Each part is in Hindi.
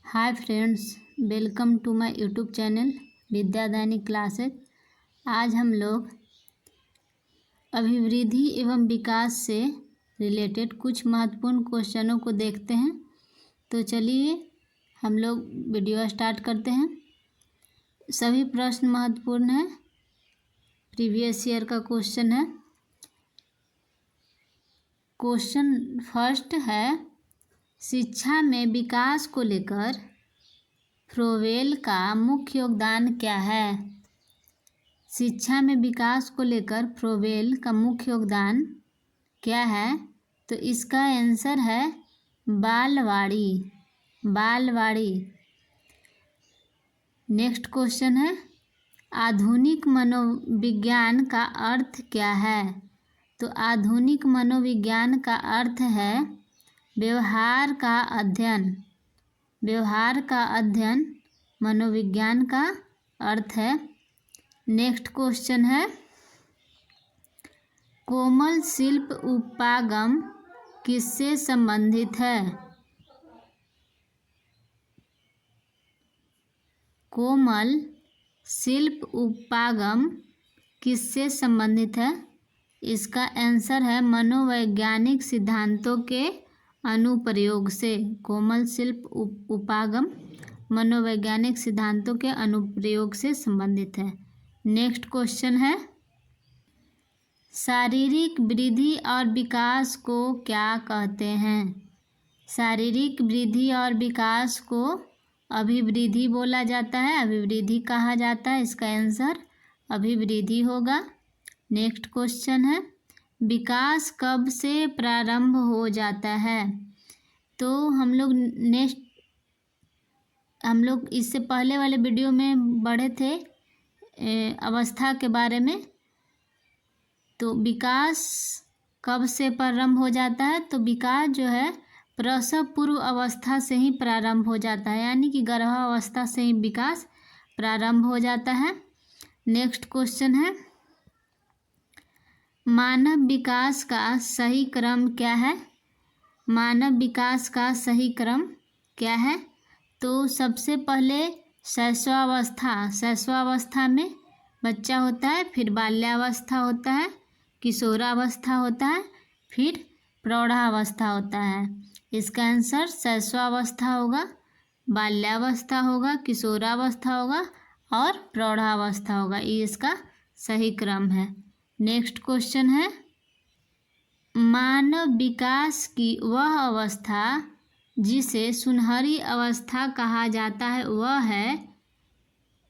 Hi friends, welcome to my YouTube channel Vidyadani classes. आज हम लोग अभिवृद्धि एवं विकास से रिलेटेड कुछ महत्वपूर्ण क्वेश्चनों को देखते हैं। तो चलिए हम लोग वीडियो स्टार्ट करते हैं। सभी प्रश्न महत्वपूर्ण हैं, प्रीवियस ईयर का क्वेश्चन है। क्वेश्चन फर्स्ट है, शिक्षा में विकास को लेकर फ्रोवेल का मुख्य योगदान क्या है। शिक्षा में विकास को लेकर फ्रोवेल का मुख्य योगदान क्या है? तो इसका आंसर है बालवाड़ी। नेक्स्ट क्वेश्चन है, आधुनिक मनोविज्ञान का अर्थ क्या है। तो आधुनिक मनोविज्ञान का अर्थ है व्यवहार का अध्ययन मनोविज्ञान का अर्थ है। नेक्स्ट क्वेश्चन है, कोमल शिल्प उपागम किससे संबंधित है। कोमल शिल्प उपागम किससे संबंधित है? इसका आंसर है मनोवैज्ञानिक सिद्धांतों के अनुप्रयोग से। कोमल शिल्प उपागम मनोवैज्ञानिक सिद्धांतों के अनुप्रयोग से संबंधित है। नेक्स्ट क्वेश्चन है, शारीरिक वृद्धि और विकास को क्या कहते हैं। शारीरिक वृद्धि और विकास को अभिवृद्धि बोला जाता है, अभिवृद्धि कहा जाता है। इसका आंसर अभिवृद्धि होगा। नेक्स्ट क्वेश्चन है, विकास कब से प्रारंभ हो जाता है। तो हम लोग इससे पहले वाले वीडियो में बढ़े थे अवस्था के बारे में। तो विकास कब से प्रारंभ हो जाता है? तो विकास जो है प्रसव पूर्व अवस्था से ही प्रारंभ हो जाता है, यानी कि गर्भावस्था से ही विकास प्रारंभ हो जाता है। नेक्स्ट क्वेश्चन है, मानव विकास का सही क्रम क्या है। मानव विकास का सही क्रम क्या है? तो सबसे पहले शैशवावस्था में बच्चा होता है, फिर बाल्यावस्था होता है, किशोरावस्था होता है, फिर प्रौढ़ावस्था होता है। इसका आंसर शैशवावस्था होगा, बाल्यावस्था होगा, किशोरावस्था होगा और प्रौढ़ावस्था होगा। ये इसका सही क्रम है। नेक्स्ट क्वेश्चन है, मानव विकास की वह अवस्था जिसे सुनहरी अवस्था कहा जाता है वह है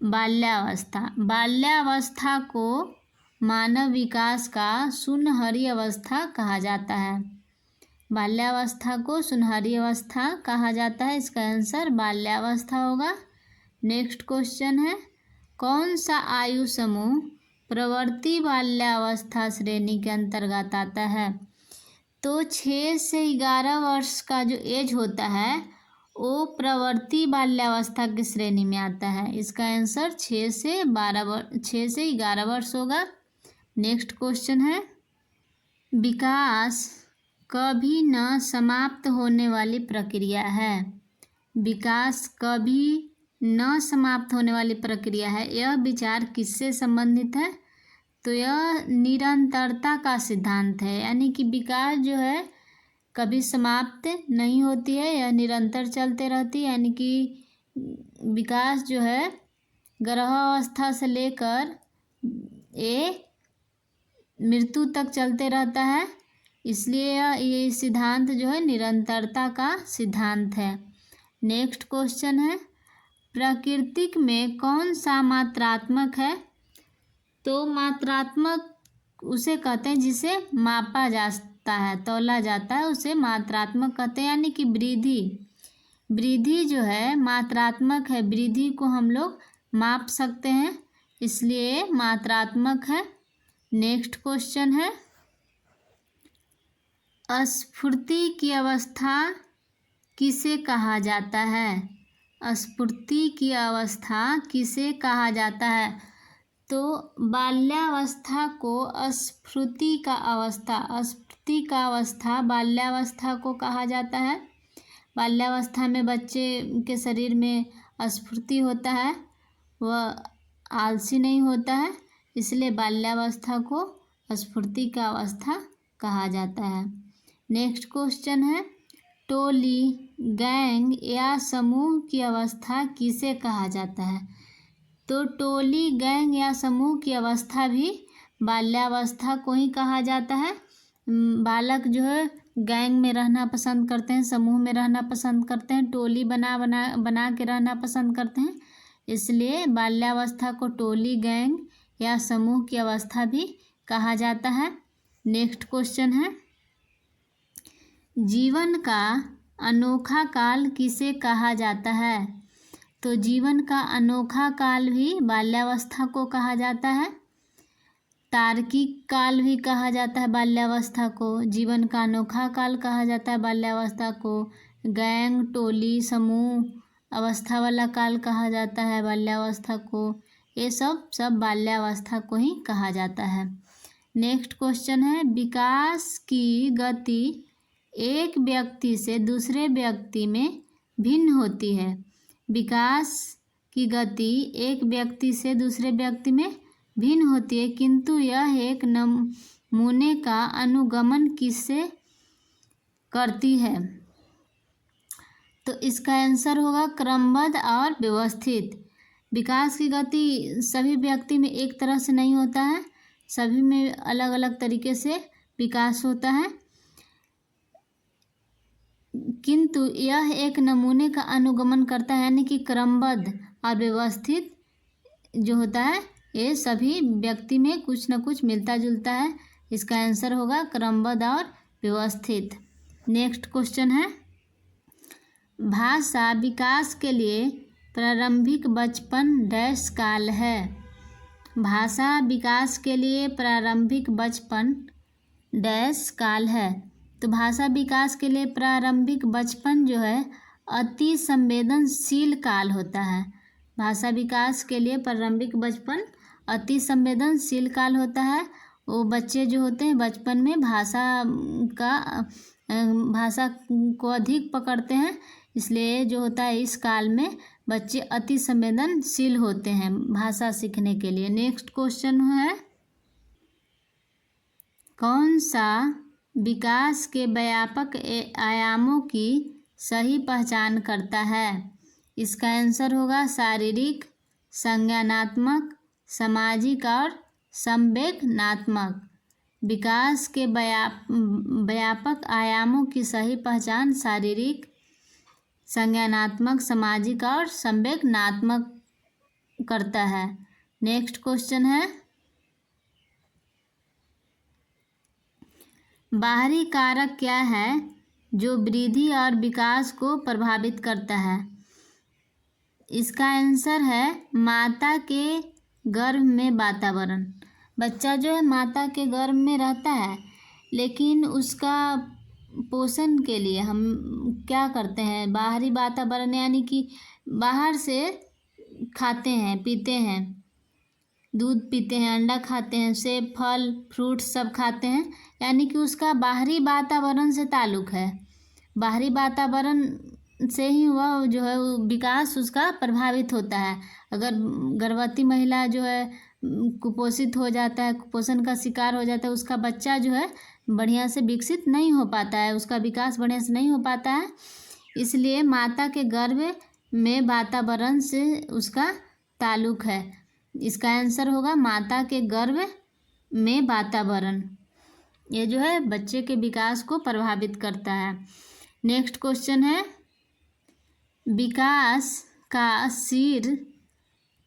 बाल्यावस्था। बाल्यावस्था को मानव विकास का सुनहरी अवस्था कहा जाता है। बाल्यावस्था को सुनहरी अवस्था कहा जाता है। इसका आंसर बाल्यावस्था होगा। नेक्स्ट क्वेश्चन है, कौन सा आयु समूह प्रवर्ती बाल्यावस्था श्रेणी के अंतर्गत आता है। तो 6 से 11 वर्ष का जो एज होता है वो प्रवर्ती बाल्यावस्था की श्रेणी में आता है। इसका आंसर 6 से 11 वर्ष होगा। नेक्स्ट क्वेश्चन है, विकास कभी न समाप्त होने वाली प्रक्रिया है। विकास कभी न समाप्त होने वाली प्रक्रिया है, यह विचार किससे संबंधित है। तो यह निरंतरता का सिद्धांत है, यानी कि विकास जो है कभी समाप्त नहीं होती है, यह निरंतर चलते रहती है। यानी कि विकास जो है गर्भावस्था से लेकर ये मृत्यु तक चलते रहता है, इसलिए ये सिद्धांत जो है निरंतरता का सिद्धांत है। नेक्स्ट क्वेश्चन है, प्राकृतिक में कौन सा मात्रात्मक है। तो मात्रात्मक उसे कहते हैं जिसे मापा जाता है, तौला जाता है, उसे मात्रात्मक कहते हैं। यानी कि वृद्धि जो है मात्रात्मक है, वृद्धि को हम लोग माप सकते हैं, इसलिए मात्रात्मक है। नेक्स्ट क्वेश्चन है, स्फूर्ति की अवस्था किसे कहा जाता है। स्फूर्ति की अवस्था किसे कहा जाता है। तो बाल्यावस्था को स्फूर्ति का अवस्था बाल्यावस्था को कहा जाता है। बाल्यावस्था में बच्चे के शरीर में स्फूर्ति होता है, वह आलसी नहीं होता है, इसलिए बाल्यावस्था को स्फूर्ति का अवस्था कहा जाता है। नेक्स्ट क्वेश्चन है, टोली, गैंग या समूह की अवस्था किसे कहा जाता है? तो टोली, गैंग या समूह की अवस्था भी बाल्यावस्था को ही कहा जाता है। बालक जो है गैंग में रहना पसंद करते हैं, समूह में रहना पसंद करते हैं, टोली बना के रहना पसंद करते हैं, इसलिए बाल्यावस्था को टोली, गैंग या समूह की अवस्था भी कहा जाता है। नेक्स्ट क्वेश्चन है, जीवन का अनोखा काल किसे कहा जाता है? तो जीवन का अनोखा काल भी बाल्यावस्था को कहा जाता है। तार्किक काल भी कहा जाता है बाल्यावस्था को, जीवन का अनोखा काल कहा जाता है बाल्यावस्था को, गैंग, टोली, समूह अवस्था वाला काल कहा जाता है बाल्यावस्था को। ये सब बाल्यावस्था को ही कहा जाता है। नेक्स्ट क्वेश्चन है, विकास की गति एक व्यक्ति से दूसरे व्यक्ति में भिन्न होती है। विकास की गति एक व्यक्ति से दूसरे व्यक्ति में भिन्न होती है, किंतु यह एक नमूने का अनुगमन किससे करती है? तो इसका आंसर होगा क्रमबद्ध और व्यवस्थित। विकास की गति सभी व्यक्ति में एक तरह से नहीं होता है, सभी में अलग अलग तरीके से विकास होता है, किंतु यह एक नमूने का अनुगमन करता है, यानी कि क्रमबद्ध और व्यवस्थित जो होता है ये सभी व्यक्ति में कुछ न कुछ मिलता जुलता है। इसका आंसर होगा क्रमबद्ध और व्यवस्थित। नेक्स्ट क्वेश्चन है, भाषा विकास के लिए प्रारंभिक बचपन डैश काल है। भाषा विकास के लिए प्रारंभिक बचपन डैश काल है। तो भाषा विकास के लिए प्रारंभिक बचपन जो है अति संवेदनशील काल होता है। भाषा विकास के लिए प्रारंभिक बचपन अति संवेदनशील काल होता है। वो बच्चे जो होते हैं बचपन में भाषा को अधिक पकड़ते हैं, इसलिए जो होता है इस काल में बच्चे अति संवेदनशील होते हैं भाषा सीखने के लिए। नेक्स्ट क्वेश्चन है, कौन सा विकास के व्यापक आयामों की सही पहचान करता है? इसका आंसर होगा शारीरिक, संज्ञानात्मक, सामाजिक और संवेदनात्मक। विकास के व्यापक आयामों की सही पहचान शारीरिक, संज्ञानात्मक, सामाजिक और संवेदनात्मक करता है। नेक्स्ट क्वेश्चन है, बाहरी कारक क्या है जो वृद्धि और विकास को प्रभावित करता है? इसका आंसर है माता के गर्भ में वातावरण। बच्चा जो है माता के गर्भ में रहता है, लेकिन उसका पोषण के लिए हम क्या करते हैं, बाहरी वातावरण यानी कि बाहर से खाते हैं, पीते हैं, दूध पीते हैं, अंडा खाते हैं, सेब, फल, फ्रूट सब खाते हैं, यानी कि उसका बाहरी वातावरण से ताल्लुक़ है। बाहरी वातावरण से ही वह जो है विकास उसका प्रभावित होता है। अगर गर्भवती महिला जो है कुपोषित हो जाता है, कुपोषण का शिकार हो जाता है, उसका बच्चा जो है बढ़िया से विकसित नहीं हो पाता है, उसका विकास बढ़िया से नहीं हो पाता है। इसलिए माता के गर्भ में वातावरण से उसका ताल्लुक़ है। इसका आंसर होगा माता के गर्भ में वातावरण, ये जो है बच्चे के विकास को प्रभावित करता है। नेक्स्ट क्वेश्चन है, विकास का शीर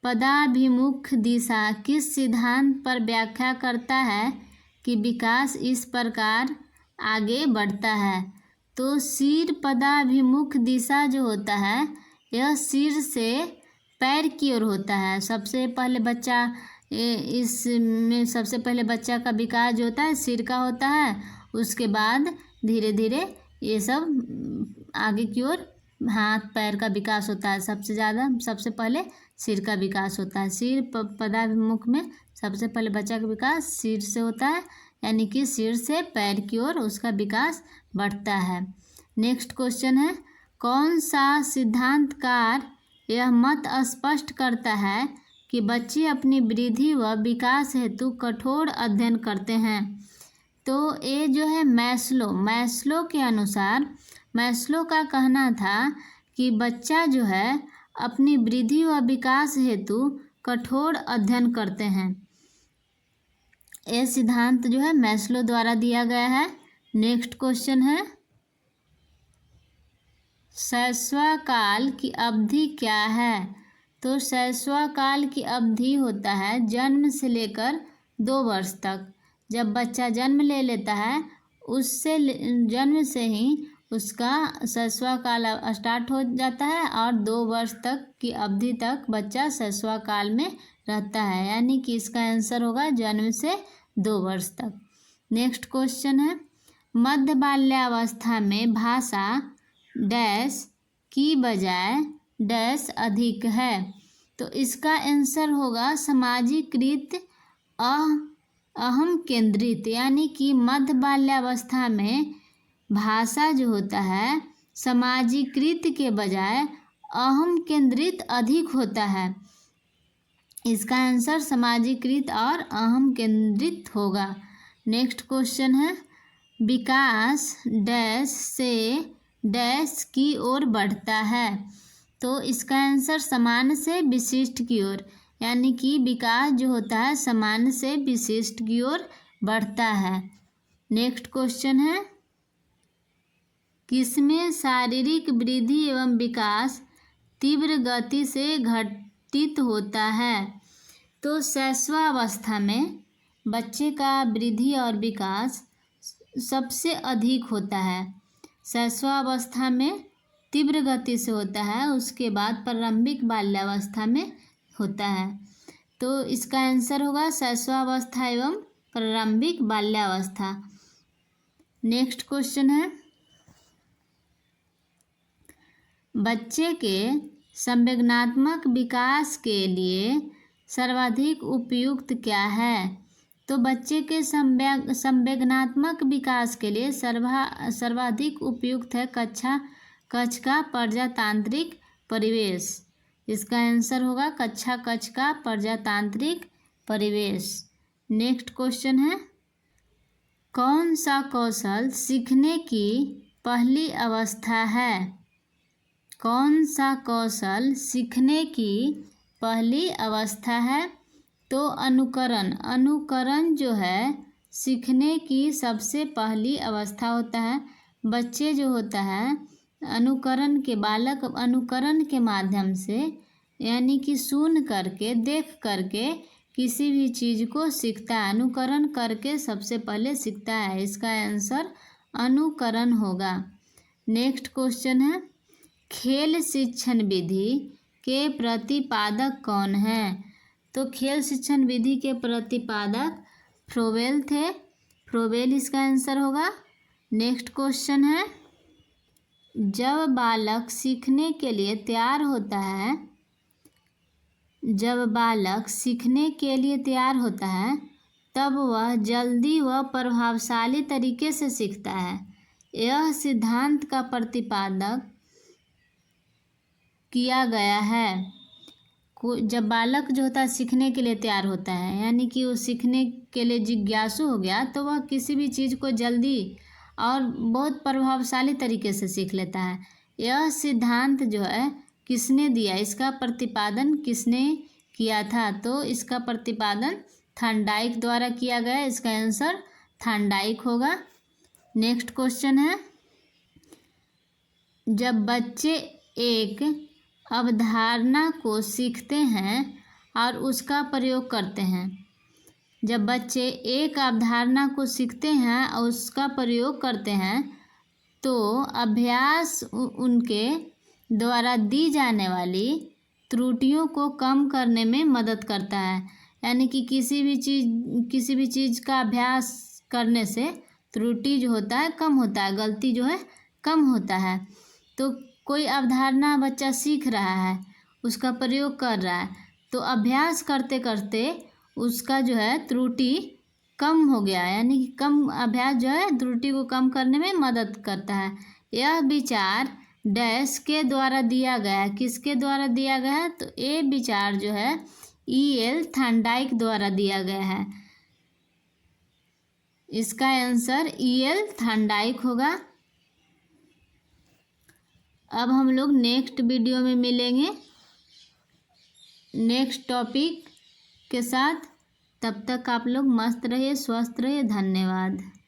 पदाभिमुख दिशा किस सिद्धांत पर व्याख्या करता है कि विकास इस प्रकार आगे बढ़ता है? तो शीर पदाभिमुख दिशा जो होता है यह सिर से पैर की ओर होता है। सबसे पहले बच्चा का विकास जो होता है सिर का होता है, उसके बाद धीरे धीरे ये सब आगे की ओर हाथ पैर का विकास होता है। सबसे पहले सिर का विकास होता है। सिर पदाभिमुख में सबसे पहले बच्चा का विकास सिर से होता है, यानी कि सिर से पैर की ओर उसका विकास बढ़ता है। नेक्स्ट क्वेश्चन है, कौन सा सिद्धांतकार यह मत स्पष्ट करता है कि बच्चे अपनी वृद्धि व विकास हेतु कठोर अध्ययन करते हैं? तो ये जो है मैस्लो के अनुसार मैस्लो का कहना था कि बच्चा जो है अपनी वृद्धि व विकास हेतु कठोर अध्ययन करते हैं। ये सिद्धांत जो है मैस्लो द्वारा दिया गया है। नेक्स्ट क्वेश्चन है, शैशवकाल की अवधि क्या है? तो शैशवकाल की अवधि होता है जन्म से लेकर 2 वर्ष तक। जब बच्चा जन्म ले लेता है उससे जन्म से ही उसका शैशवकाल स्टार्ट हो जाता है और 2 वर्ष तक की अवधि तक बच्चा शैशवकाल में रहता है, यानी कि इसका आंसर होगा जन्म से 2 वर्ष तक। नेक्स्ट क्वेश्चन है, मध्य बाल्यावस्था में भाषा डैश की बजाय डैश अधिक है? तो इसका आंसर होगा सामाजिकृत अहम केंद्रित, यानी कि मध्य बाल्यावस्था में भाषा जो होता है सामाजिकृत के बजाय अहम केंद्रित अधिक होता है। इसका आंसर सामाजिकृत और अहम केंद्रित होगा। नेक्स्ट क्वेश्चन है, विकास डैश से डैश की ओर बढ़ता है? तो इसका आंसर सामान्य से विशिष्ट की ओर, यानी कि विकास जो होता है सामान्य से विशिष्ट की ओर बढ़ता है। नेक्स्ट क्वेश्चन है, किसमें शारीरिक वृद्धि एवं विकास तीव्र गति से घटित होता है? तो शैशवावस्था में बच्चे का वृद्धि और विकास सबसे अधिक होता है। शैशवावस्था में तीव्र गति से होता है, उसके बाद प्रारंभिक बाल्यावस्था में होता है। तो इसका आंसर होगा शैशवावस्था एवं प्रारंभिक बाल्यावस्था। नेक्स्ट क्वेश्चन है, बच्चे के संवेदनात्मक विकास के लिए सर्वाधिक उपयुक्त क्या है? तो बच्चे के संवेदनात्मक विकास के लिए सर्वाधिक उपयुक्त है कक्ष का प्रजातांत्रिक परिवेश। इसका आंसर होगा कक्ष का प्रजातांत्रिक परिवेश। नेक्स्ट क्वेश्चन है, कौन सा कौशल सीखने की पहली अवस्था है? कौन सा कौशल सीखने की पहली अवस्था है? तो अनुकरण जो है सीखने की सबसे पहली अवस्था होता है। बच्चे जो होता है बालक अनुकरण के माध्यम से, यानी कि सुन करके देख करके किसी भी चीज़ को सीखता है। अनुकरण करके सबसे पहले सीखता है। इसका आंसर अनुकरण होगा। नेक्स्ट क्वेश्चन है, खेल शिक्षण विधि के प्रतिपादक कौन है? तो खेल शिक्षण विधि के प्रतिपादक फ्रोबेल थे। फ्रोबेल इसका आंसर होगा। नेक्स्ट क्वेश्चन है, जब बालक सीखने के लिए तैयार होता है तब वह जल्दी व प्रभावशाली तरीके से सीखता है। यह सिद्धांत का प्रतिपादक किया गया है। जब बालक जो होता है सीखने के लिए तैयार होता है, यानी कि वो सीखने के लिए जिज्ञासु हो गया, तो वह किसी भी चीज़ को जल्दी और बहुत प्रभावशाली तरीके से सीख लेता है। यह सिद्धांत जो है किसने दिया, इसका प्रतिपादन किसने किया था? तो इसका प्रतिपादन थॉर्नडाइक द्वारा किया गया। इसका आंसर थॉर्नडाइक होगा। नेक्स्ट क्वेश्चन है, जब बच्चे एक अवधारणा को सीखते हैं और उसका प्रयोग करते हैं। जब बच्चे एक अवधारणा को सीखते हैं और उसका प्रयोग करते हैं तो अभ्यास उनके द्वारा दी जाने वाली त्रुटियों को कम करने में मदद करता है। यानी कि किसी भी चीज़ का अभ्यास करने से त्रुटि जो होता है कम होता है, गलती जो है कम होता है। तो कोई अवधारणा बच्चा सीख रहा है, उसका प्रयोग कर रहा है, तो अभ्यास करते करते उसका जो है त्रुटि कम हो गया, यानी कि कम अभ्यास जो है त्रुटि को कम करने में मदद करता है। यह विचार डैश के द्वारा दिया गया है। किसके द्वारा दिया गया है? तो ये विचार जो है E.L. थॉर्नडाइक द्वारा दिया गया है। इसका आंसर E.L. थॉर्नडाइक होगा। अब हम लोग नेक्स्ट वीडियो में मिलेंगे नेक्स्ट टॉपिक के साथ। तब तक आप लोग मस्त रहिए, स्वस्थ रहिए। धन्यवाद।